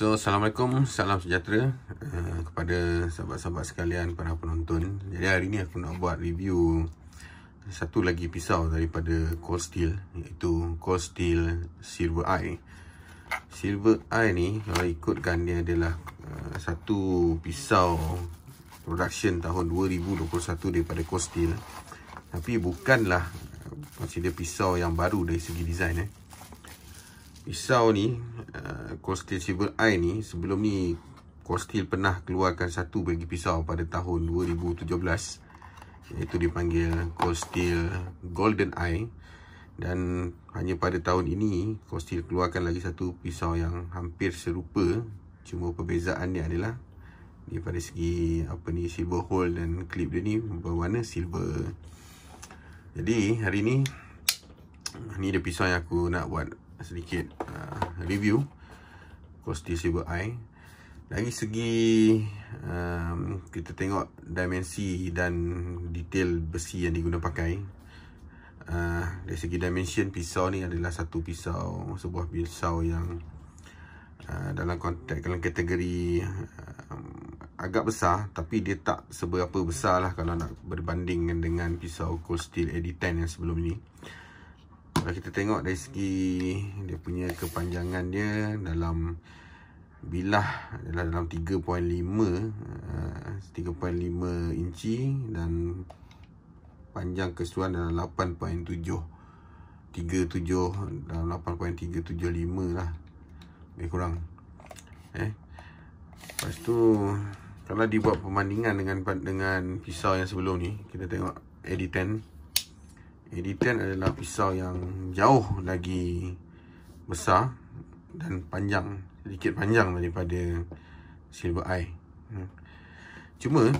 So, Assalamualaikum, salam sejahtera kepada sahabat-sahabat sekalian, para penonton. Jadi hari ni aku nak buat review satu lagi pisau daripada Cold Steel, iaitu Cold Steel Silver Eye. Silver Eye ni, kalau ikutkan, dia adalah satu pisau production tahun 2021 daripada Cold Steel. Tapi bukanlah consider pisau yang baru dari segi design. Pisau ni, Cold Steel Silver Eye ni, sebelum ni Cold Steel pernah keluarkan satu lagi pisau pada tahun 2017, iaitu dipanggil Cold Steel Golden Eye. Dan hanya pada tahun ini Cold Steel keluarkan lagi satu pisau yang hampir serupa, cuma perbezaan dia adalah daripada segi silver hole dan clip dia ni berwarna silver. Jadi hari ni dia pisau yang aku nak buat sedikit review Cold Steel Silver Eye. Dari segi kita tengok dimensi dan detail besi yang diguna pakai. Dari segi dimension, pisau ni adalah sebuah pisau yang dalam kategori agak besar, tapi dia tak seberapa besar lah kalau nak berbandingkan dengan pisau Cold Steel AD10 yang sebelum ni. Kalau kita tengok dari segi dia punya kepanjangan dia dalam bilah adalah dalam 3.5 inci dan panjang keseluruhan dalam 8.737 dalam 8.375 lah, lebih kurang. Lepas tu kalau dibuat perbandingan dengan pisau yang sebelum ni, kita tengok AD10 adalah pisau yang jauh lagi besar dan sedikit panjang daripada Silver Eye. Cuma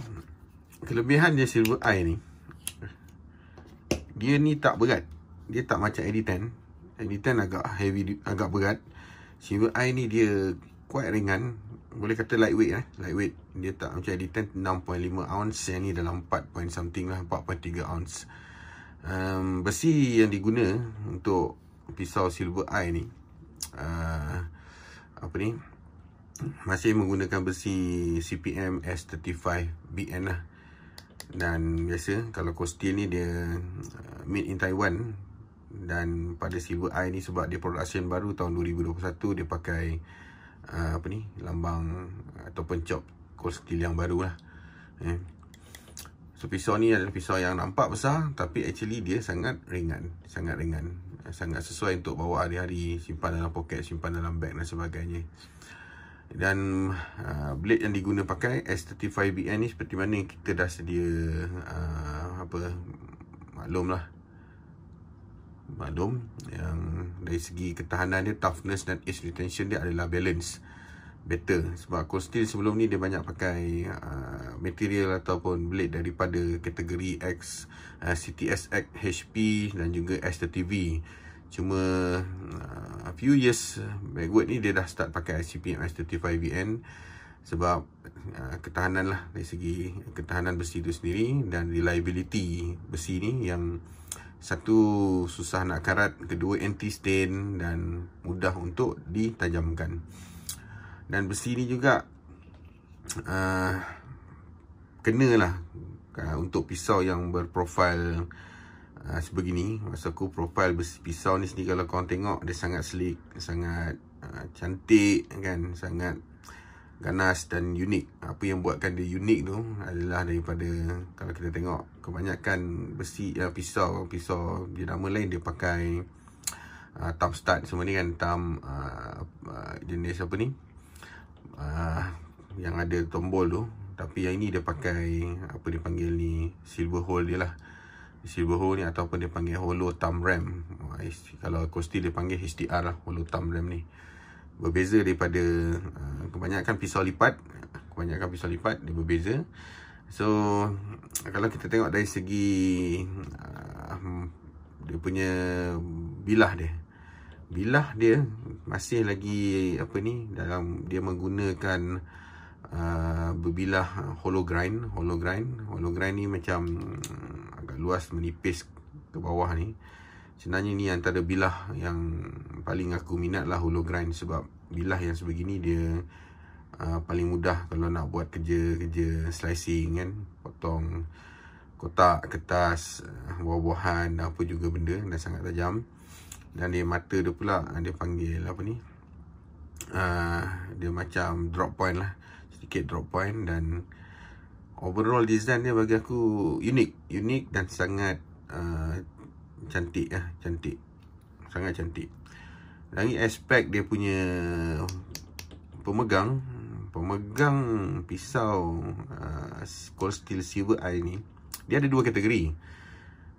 kelebihan dia Silver Eye ni, dia ni tak berat. Dia tak macam AD10. AD10 agak heavy, agak berat. Silver Eye ni dia quite ringan, boleh kata lightweight. Dia tak macam AD10 6.5 ounce, yang ni dalam 4 point something lah, 4.3 ounce. Besi yang diguna untuk pisau Silver Eye ni masih menggunakan besi CPM S35BN lah. Dan biasa kalau Cold Steel ni dia made in Taiwan, dan pada Silver Eye ni sebab dia production baru tahun 2021, dia pakai lambang ataupun chop Cold Steel yang baru lah. So pisau ni adalah pisau yang nampak besar, tapi actually dia sangat ringan, sangat sesuai untuk bawa hari-hari, simpan dalam poket, simpan dalam beg dan sebagainya. Dan blade yang diguna pakai S35BN ni seperti mana kita dah sedia maklum yang dari segi ketahanan dia, toughness dan edge retention dia adalah balance, better. Sebab Cold Steel sebelum ni dia banyak pakai material ataupun blade daripada kategori X, CTSX, HP dan juga S30V. Cuma a few years backward ni dia dah start pakai CPM S35VN sebab ketahanan lah, dari segi ketahanan besi itu sendiri dan reliability besi ni, yang satu susah nak karat, kedua anti stain dan mudah untuk ditajamkan. Dan besi ni juga kenalah untuk pisau yang berprofil sebegini. Maksud aku, profil pisau ni sendiri kalau korang tengok, dia sangat sleek, sangat cantik kan, sangat ganas dan unik. Apa yang buatkan dia unik tu adalah daripada, kalau kita tengok kebanyakan besi pisau dia nama lain, dia pakai thumb stud semua ni kan, thumb jenis yang ada tombol tu. Tapi yang ini dia pakai dia panggil ni silver hole dia lah, silver hole ni, ataupun dia panggil hollow thumb ram. Kalau Cold Steel dia panggil HDR lah, hollow thumb ram ni. Berbeza daripada kebanyakan pisau lipat dia berbeza. So kalau kita tengok dari segi dia punya bilah dia masih lagi dalam, dia menggunakan berbilah hollow grind ni macam agak luas menipis ke bawah ni. Sebenarnya ni antara bilah yang paling aku minat lah, hollow grind. Sebab bilah yang sebegini dia paling mudah kalau nak buat kerja slicing kan. Potong kotak, kertas, buah-buahan, apa juga benda, dan sangat tajam. Dan dia mata dia pula, dia panggil apa ni, dia macam drop point lah, sedikit drop point. Dan overall design dia bagi aku unik dan sangat cantik lah, sangat cantik. Dari aspek dia punya pemegang pisau Cold Steel Silver Eye ni, dia ada dua kategori.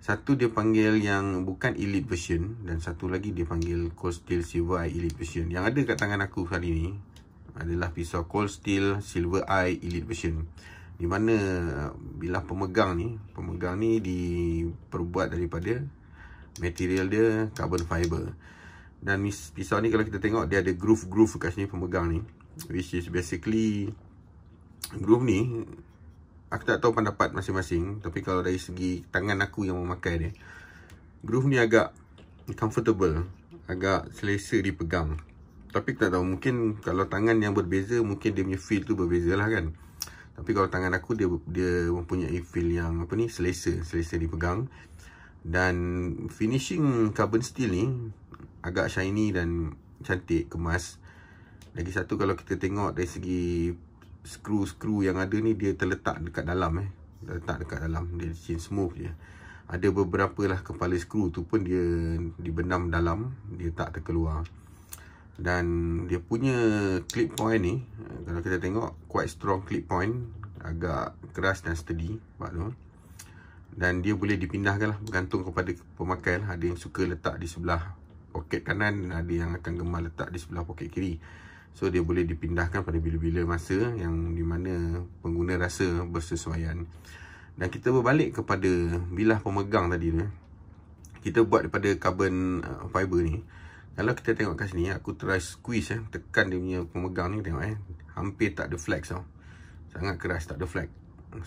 Satu dia panggil yang bukan Elite version, dan satu lagi dia panggil Cold Steel Silver Eye Elite version. Yang ada kat tangan aku kali ni adalah pisau Cold Steel Silver Eye Elite version, di mana bilah pemegang ni diperbuat daripada material dia carbon fiber. Dan pisau ni kalau kita tengok, dia ada groove kat sini pemegang ni, which is basically groove ni, aku tak tahu pendapat masing-masing, tapi kalau dari segi tangan aku yang memakai dia, groove ni agak comfortable, agak selesa dipegang. Tapi tak tahu, mungkin kalau tangan yang berbeza, mungkin dia punya feel tu berbeza lah kan. Tapi kalau tangan aku, dia mempunyai feel yang apa ni, selesa dipegang. Dan finishing carbon steel ni agak shiny dan cantik, kemas. Lagi satu, kalau kita tengok dari segi skru yang ada ni, dia terletak dekat dalam dia chain smooth je. Ada beberapa lah kepala skru tu pun dia dibenam dalam, dia tak terkeluar. Dan dia punya clip point ni, kalau kita tengok, quite strong clip point, agak keras dan steady sebab tu. Dan dia boleh dipindahkan lah, bergantung kepada pemakai lah. Ada yang suka letak di sebelah poket kanan, ada yang akan gemar letak di sebelah poket kiri. So dia boleh dipindahkan pada bila-bila masa yang dimana pengguna rasa bersesuaian. Dan kita berbalik kepada bilah pemegang tadi tu. Kita buat daripada carbon fiber ni. Kalau kita tengok kat sini, aku try squeeze tekan dia punya pemegang ni, tengok hampir tak ada flex tau. Sangat keras, tak ada flex.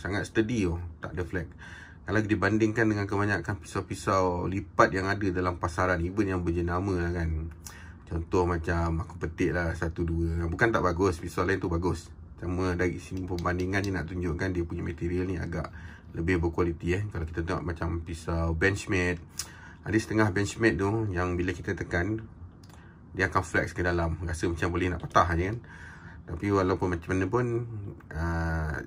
Sangat steady tau, tak ada flex. Kalau dibandingkan dengan kebanyakan pisau-pisau lipat yang ada dalam pasaran, even yang berjenama lah kan. Contoh macam aku petik lah 1-2, bukan tak bagus, pisau lain tu bagus. Cuma dari sini perbandingannya nak tunjukkan dia punya material ni agak lebih berkualiti. Kalau kita tengok macam pisau Benchmade, ada setengah Benchmade tu yang bila kita tekan, dia akan flex ke dalam, rasa macam boleh nak patah je kan. Tapi walaupun macam mana pun,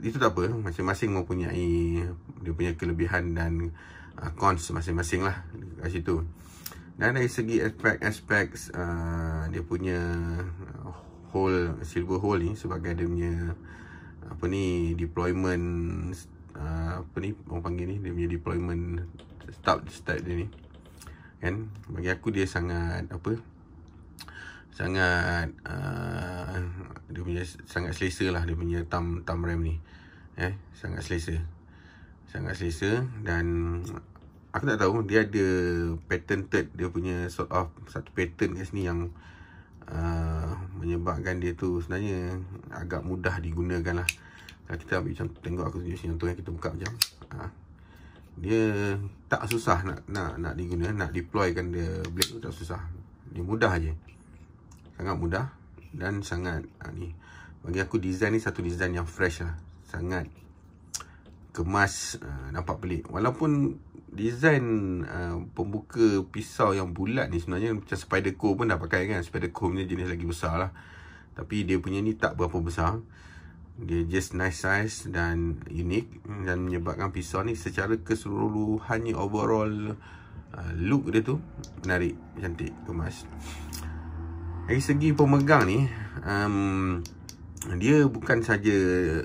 itu tak apa, masing-masing mempunyai dia punya kelebihan dan cons masing-masing lah kat situ. Dan dari segi aspek dia punya hole, silver hole ni, sebagai dia punya apa ni, deployment, apa ni orang panggil ni, dia punya deployment start dia ni kan, bagi aku dia sangat apa, sangat dia punya sangat selesa lah, dia punya thumb ram ni sangat selesa. Dan aku tak tahu, dia ada patented, dia punya sort of satu pattern kat sini yang menyebabkan dia tu sebenarnya agak mudah digunakan lah. Kalau kita ambil contoh, tengok aku tunjuk contoh yang kita buka macam dia tak susah nak diguna, nak deploykan dia blade tu tak susah, dia mudah je, sangat mudah dan sangat ni. Bagi aku design ni satu design yang fresh lah, sangat kemas, nampak pelik. Walaupun design pembuka pisau yang bulat ni sebenarnya macam Spyderco pun dah pakai kan. Spyderco punya jenis lagi besar lah, tapi dia punya ni tak berapa besar. Dia just nice size dan unik, dan menyebabkan pisau ni secara keseluruhannya overall look dia tu menarik, cantik, kemas. Dari segi pemegang ni, dia bukan saja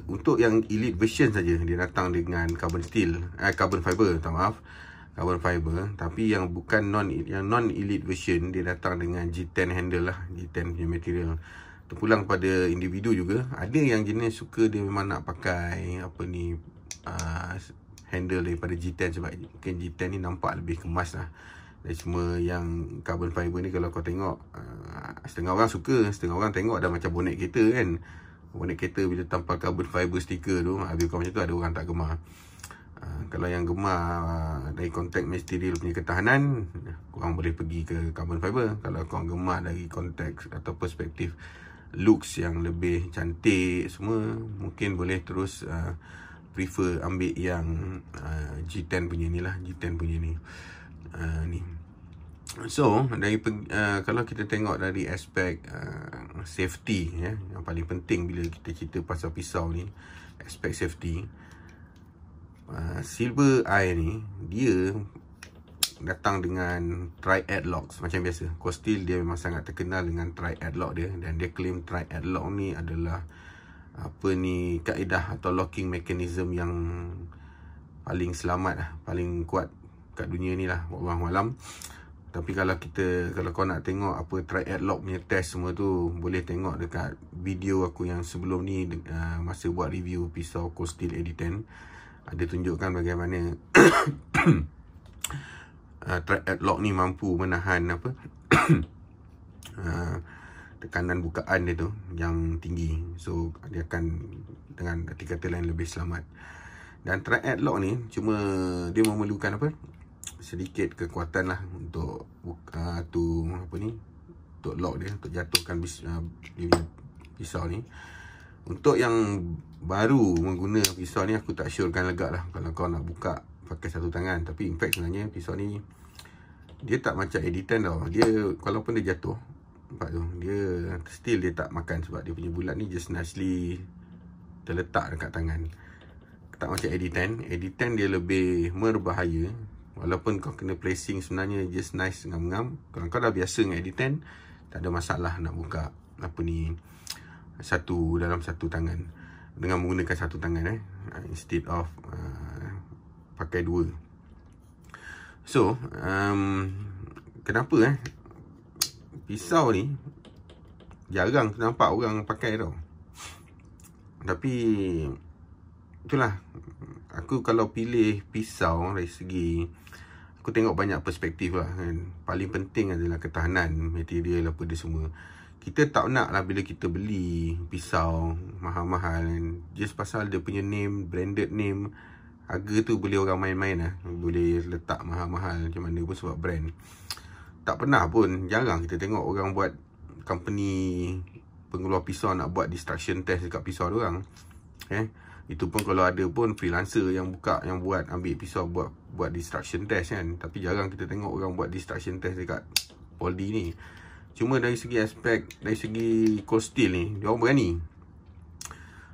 untuk yang elite version saja dia datang dengan carbon fiber, carbon fiber. Tapi yang bukan non elite version, dia datang dengan G10 handle lah, G10 punya material. Terpulang pada individu juga. Ada yang jenis suka dia memang nak pakai apa ni, handle daripada G10, sebab mungkin G10 ni nampak lebih kemas lah. Dan cuma yang carbon fiber ni kalau kau tengok, setengah orang suka, setengah orang tengok dah macam bonet kereta kan. Bonet kereta bila tampal carbon fiber stiker tu, habis kau macam tu, ada orang tak gemar. Kalau yang gemar dari contact material punya ketahanan, korang boleh pergi ke carbon fiber. Kalau korang gemar dari konteks atau perspektif looks yang lebih cantik semua, mungkin boleh terus prefer ambil yang G10 punya ni lah, G10 punya ni. So dari kalau kita tengok dari aspek safety ya, yang paling penting bila kita cerita pasal pisau ni, aspek safety, Silver Eye ni dia datang dengan tri-ad locks macam biasa. Cold Steel dia memang sangat terkenal dengan tri-ad lock dia, dan dia claim tri-ad lock ni adalah kaedah atau locking mechanism yang paling selamat lah, paling kuat kat dunia ni lah, wallahualam. Tapi kalau kau nak tengok apa tri-ad lock punya test semua tu, boleh tengok dekat video aku yang sebelum ni, masa buat review pisau Cold Steel AD10. Ada tunjukkan bagaimana tri-ad lock ni mampu menahan tekanan bukaan dia tu yang tinggi. So dia akan dengan kata lain lebih selamat. Dan tri-ad lock ni cuma dia memerlukan sedikit kekuatan lah untuk untuk lock dia, untuk jatuhkan pisau ni. Untuk yang baru mengguna pisau ni, aku tak surekan lega lah kalau kau nak buka pakai satu tangan. Tapi in fact sebenarnya pisau ni dia tak macam AD10 tau. Dia walaupun dia jatuh, nampak tu, dia still dia tak makan, sebab dia punya bulat ni just nicely terletak dekat tangan. Tak macam AD10. AD10 dia lebih berbahaya. Walaupun kau kena placing sebenarnya just nice, ngam-ngam. Kalau kau dah biasa dengan AD10, tak ada masalah nak buka dalam satu tangan, dengan menggunakan satu tangan instead of pakai dua. So kenapa pisau ni jarang nampak orang pakai tau. Tapi itulah, aku kalau pilih pisau dari segi, aku tengok banyak perspektif lah kan. Paling penting adalah ketahanan material apa dia semua. Kita tak nak lah bila kita beli pisau mahal-mahal kan, just pasal dia punya name, branded name, harga tu boleh orang main-main lah, boleh letak mahal-mahal macam mana pun sebab brand. Tak pernah pun, jarang kita tengok orang buat company pengeluar pisau nak buat destruction test dekat pisau diorang. Itu pun kalau ada pun freelancer yang buat ambil pisau buat destruction test kan. Tapi jarang kita tengok orang buat destruction test dekat Poldi ni. Cuma dari segi aspek, dari segi Cold Steel ni, diorang berani.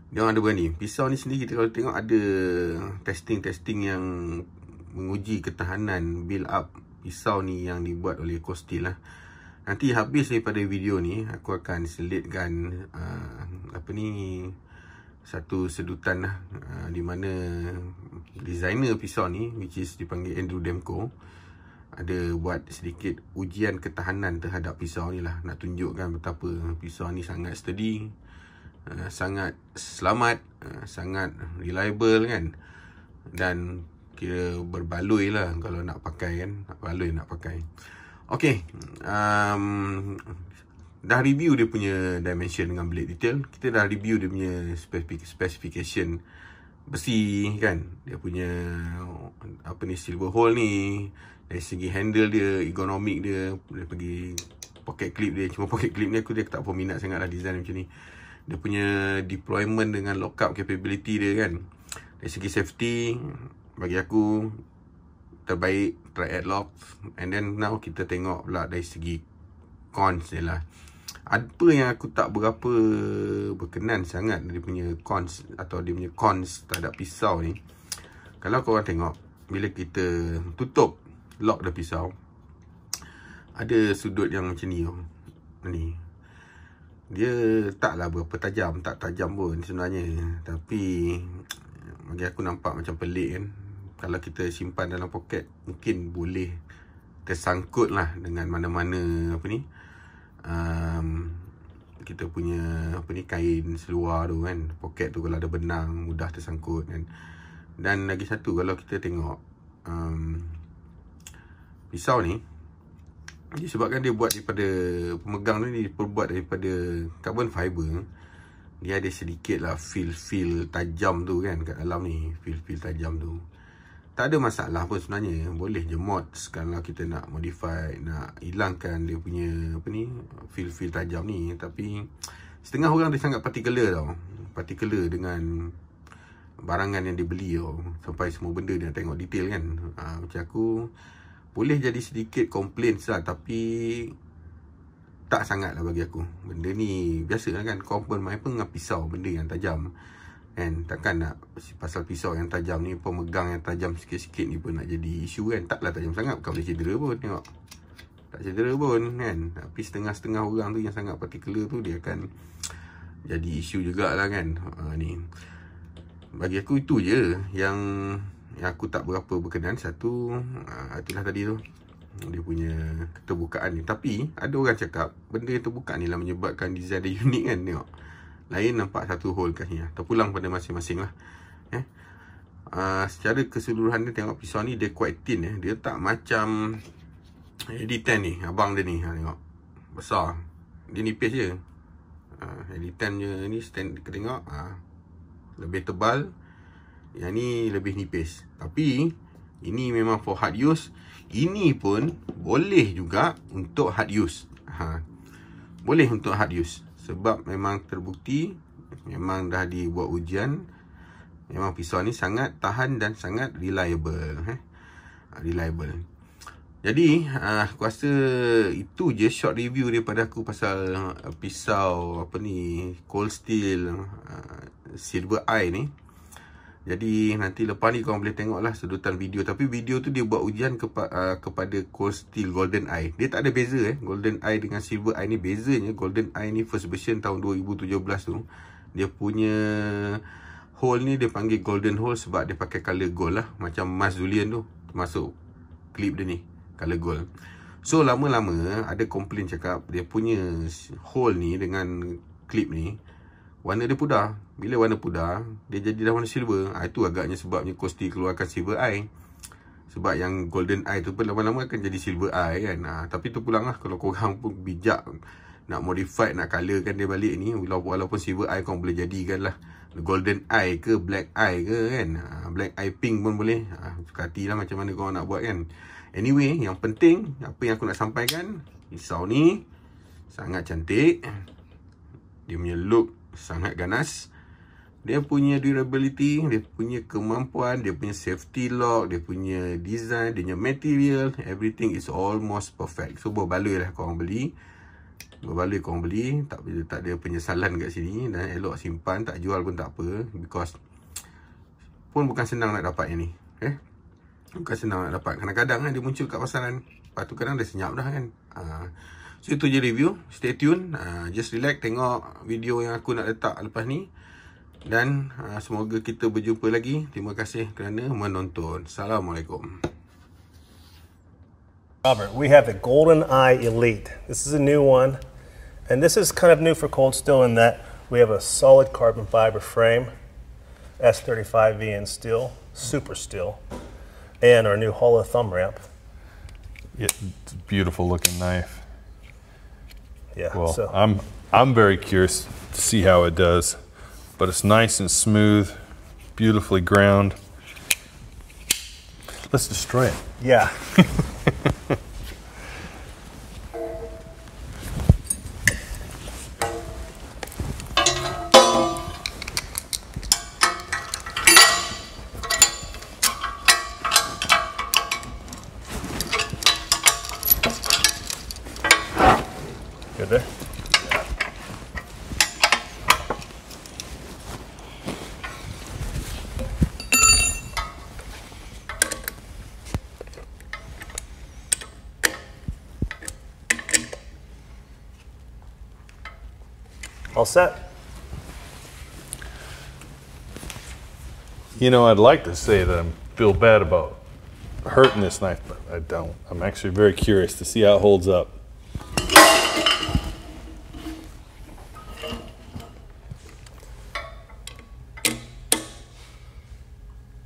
Diorang ada berani. Pisau ni sendiri kita kalau tengok ada testing-testing yang menguji ketahanan build up pisau ni yang dibuat oleh Cold Steel lah. Nanti habis daripada video ni, aku akan selitkan satu sedutan lah, di mana designer pisau ni, which is dipanggil Andrew Demko, ada buat sedikit ujian ketahanan terhadap pisau ni lah, nak tunjukkan betapa pisau ni sangat sturdy, sangat selamat, sangat reliable kan, dan kira berbaloi lah kalau nak pakai kan, nak pakai. Okay, dah review dia punya dimension dengan blade detail. Kita dah review dia punya specification besi kan, dia punya silver hole ni, dari segi handle dia, ergonomik dia, boleh pergi pocket clip dia. Cuma pocket clip ni aku tak peminat sangat lah design macam ni. Dia punya deployment dengan lockup capability dia kan, dari segi safety bagi aku terbaik, tri-ad lock. And then now kita tengok pula dari segi cons dia lah. Apa yang aku tak berapa berkenan sangat dia punya cons, atau dia punya cons terhadap pisau ni. Kalau korang tengok, bila kita tutup lock dia pisau, ada sudut yang macam ni. Ni dia taklah berapa tajam, tak tajam pun sebenarnya, tapi bagi aku nampak macam pelik kan. Kalau kita simpan dalam poket, mungkin boleh tersangkut lah dengan mana-mana kita punya kain seluar tu kan. Poket tu kalau ada benang, mudah tersangkut kan. Dan lagi satu, kalau kita tengok pisau ni, disebabkan dia buat daripada pemegang ni, diperbuat daripada carbon fiber, dia ada sedikit lah feel tajam tu kan kat dalam ni, feel tajam tu. tak ada masalah pun sebenarnya. Boleh je mods kalau kita nak modify, nak hilangkan dia punya apa ni, feel tajam ni. Tapi setengah orang dia sangat particular tau. Particular dengan barangan yang dia beli tau. Sampai semua benda dia nak tengok detail kan. Macam aku boleh jadi sedikit complaints lah, tapi tak sangat lah bagi aku. Benda ni biasa lah kan. Kau pun main pun dengan pisau, benda yang tajam kan. Takkan nak pasal pisau yang tajam ni, pemegang yang tajam sikit-sikit ni pun nak jadi isu kan. Taklah tajam sangat, bukan boleh cedera pun. Tengok, tak cedera pun kan. Tapi setengah-setengah orang tu yang sangat particular tu, dia akan jadi isu jugalah kan. Ni bagi aku itu je yang aku tak berapa berkenan. Satu, itulah tadi tu, dia punya keterbukaan ni. Tapi ada orang cakap benda yang terbuka ni lah menyebabkan design dia unik kan. Tengok, lain nampak satu hole kat sini. Terpulang pada masing-masing lah. Secara keseluruhan dia, tengok pisau ni dia quite thin. Dia tak macam AD10 ni, abang dia ni. Tengok, besar. Dia nipis je. AD10 je ni stand, tengok, lebih tebal. Yang ni lebih nipis. Tapi ini memang for hard use. Ini pun boleh juga untuk hard use. Boleh untuk hard use. Sebab memang terbukti, memang dah dibuat ujian, memang pisau ni sangat tahan dan sangat reliable. Reliable. Jadi aku rasa itu je short review daripada aku pasal pisau apa ni, Cold Steel Silver Eye ni. Jadi nanti lepas ni korang boleh tengok lah sedutan video. Tapi video tu dia buat ujian kepada Cold Steel Golden Eye. Dia tak ada beza Golden Eye dengan Silver Eye ni bezanya. Golden Eye ni first version tahun 2017 tu, dia punya hole ni dia panggil golden hole sebab dia pakai color gold lah. Macam Mas Julian tu, termasuk klip dia ni color gold. So lama-lama ada komplain cakap dia punya hole ni dengan klip ni warna dia pudar. Bila warna pudar, dia jadi dah warna silver. Itu agaknya sebabnya Cold Steel keluarkan Silver Eye. Sebab yang Golden Eye tu pun lama-lama akan jadi Silver Eye kan. Tapi tu pulang lah, kalau korang pun bijak nak modify, nak colourkan dia balik ni, walaupun Silver Eye korang boleh jadikan lah Golden Eye ke Black Eye ke kan. Black Eye Pink pun boleh. Suka hati lah macam mana korang nak buat kan. Anyway, yang penting, apa yang aku nak sampaikan, pisau ni sangat cantik. Dia punya look sangat ganas. Dia punya durability, dia punya kemampuan, dia punya safety lock, dia punya design, dia punya material, everything is almost perfect. So berbaloi lah korang beli. Berbaloi korang beli, tak ada penyesalan kat sini. Dan elok simpan, tak jual pun tak apa. Because pun bukan senang nak dapat yang ni. Bukan senang nak dapat. Kadang-kadang dia muncul kat pasaran, lepas tu kadang dah senyap dah kan. So itu je review. Stay tune, just relax, tengok video yang aku nak letak lepas ni. Dan semoga kita berjumpa lagi. Terima kasih kerana menonton. Assalamualaikum. Robert, we have the Golden Eye Elite. This is a new one, and this is kind of new for Cold Steel in that we have a solid carbon fiber frame, S35V in steel, super steel, and our new hollow thumb ramp. Yeah, it's a beautiful looking knife. Yeah. Well, so I'm very curious to see how it does, but it's nice and smooth, beautifully ground. Let's destroy it. yeah. Good there. All set. You know, I'd like to say that I feel bad about hurting this knife, but I don't. I'm actually very curious to see how it holds up.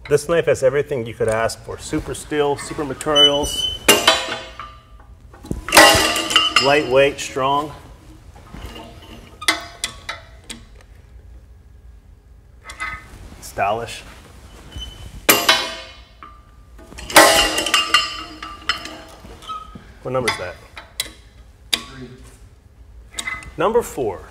This knife has everything you could ask for. Super steel, super materials, lightweight, strong. Stylish. What number is that? 3. Number 4.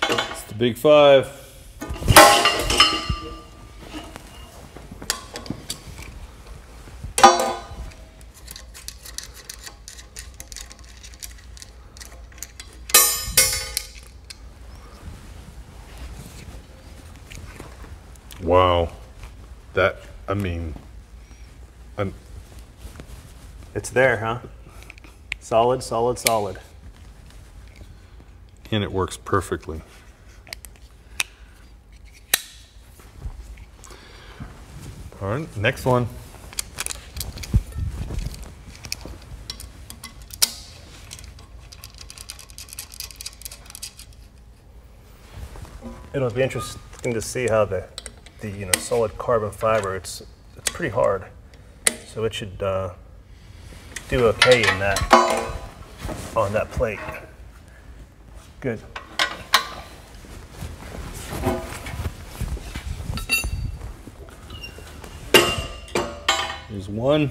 It's the big 5. Wow. That, I mean, It's there, huh? Solid, solid, solid. and it works perfectly. All right, next one. It'll be interesting to see how the solid carbon fiber. It's pretty hard, so it should do okay in that on that plate. Good. Here's one.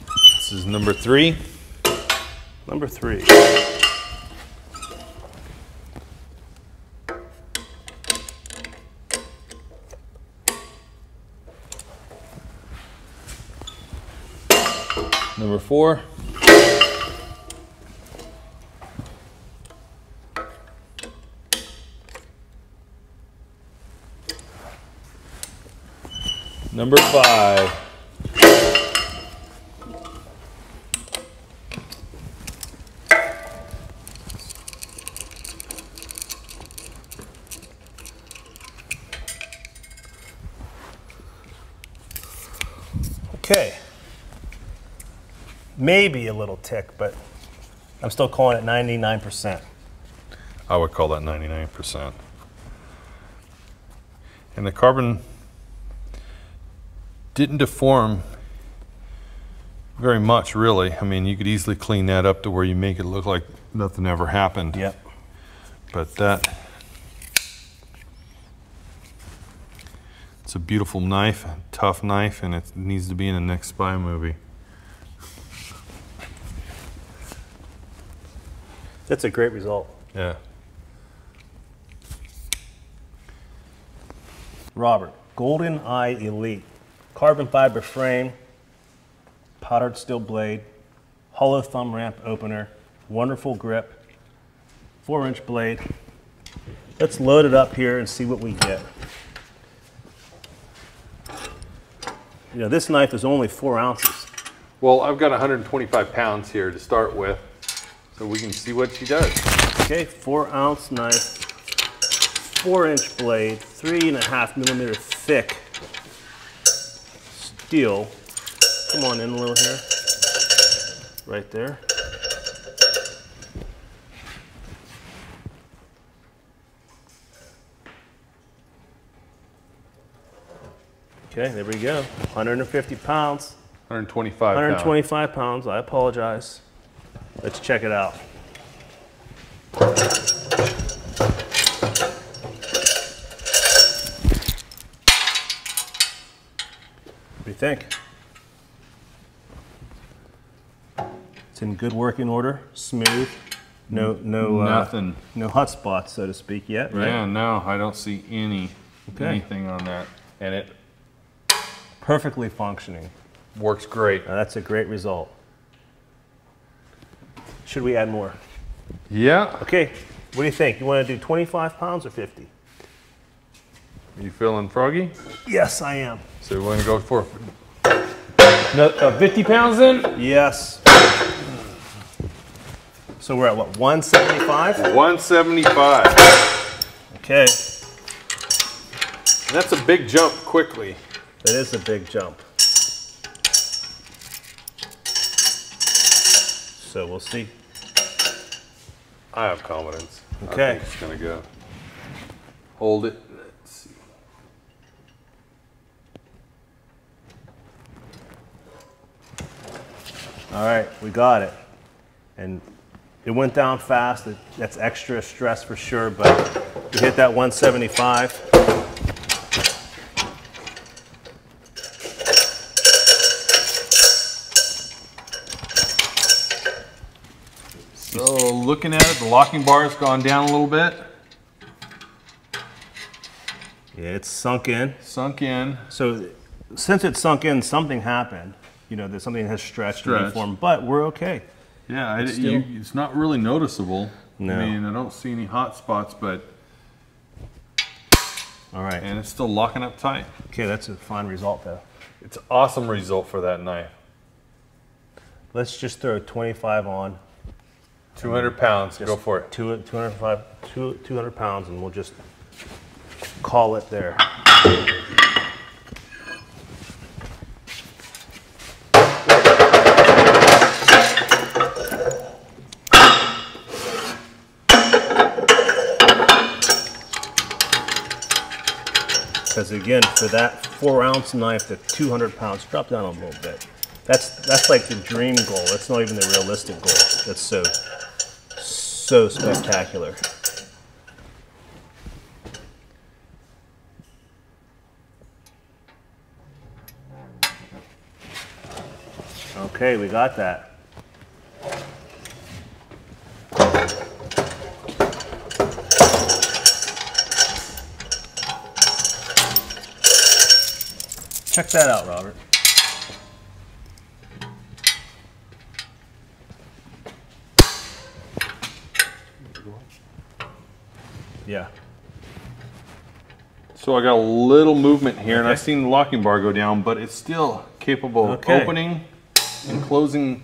This is number 3. Number 3. Number 4. Number 5. Okay. Maybe a little tick, but I'm still calling it 99%. I would call that 99%. And the carbon didn't deform very much, really. I mean, you could easily clean that up to where you make it look like nothing ever happened. Yep. But that, it's a beautiful knife, a tough knife, and it needs to be in the next spy movie. That's a great result. Yeah. Robert, Golden Eye Elite. Carbon fiber frame, powdered steel blade, hollow thumb ramp opener, wonderful grip, 4-inch blade. Let's load it up here and see what we get. You know, this knife is only 4 ounces. Well, I've got 125 pounds here to start with, so we can see what she does. Okay, 4-ounce knife, 4-inch blade, 3.5mm thick steel. Come on in a little here. Right there. Okay, there we go. 150 pounds. 125 pounds. 125 pounds. I apologize. Let's check it out. What do you think? It's in good working order, smooth, Nothing. no hot spots, so to speak, yet, right? Yeah, no, I don't see anything on that, and it Perfectly functioning. works great. Now, that's a great result. Should we add more? Yeah. Okay, what do you think? You want to do 25 pounds or 50? You feeling froggy? Yes, I am. So we want to go for 50 pounds then? Yes. So we're at what, 175? 175. Okay, And that's a big jump quickly. that is a big jump. so we'll see. I have confidence. Okay. I think it's gonna go. Hold it. Let's see. All right, we got it. And it went down fast. That's extra stress for sure, but we hit that 175. So looking at it, the locking bar has gone down a little bit. Yeah, it's sunk in. Sunk in. So since it's sunk in, something happened. You know, there's something has stretched in any form, but we're okay. Yeah, it's not really noticeable. No. I mean, I don't see any hot spots, but All right. and it's still locking up tight. Okay, that's a fine result though. It's an awesome result for that knife. Let's just throw 25 on. 200 pounds, go for it. 200 pounds, and we'll just call it there. Because again, for that 4-ounce knife, the 200 pounds, drop down a little bit. That's like the dream goal. That's not even the realistic goal. That's so spectacular. Okay, we got that. Check that out, Robert. Yeah. So I got a little movement here, and Okay. I've seen the locking bar go down, but it's still capable of Okay. opening and closing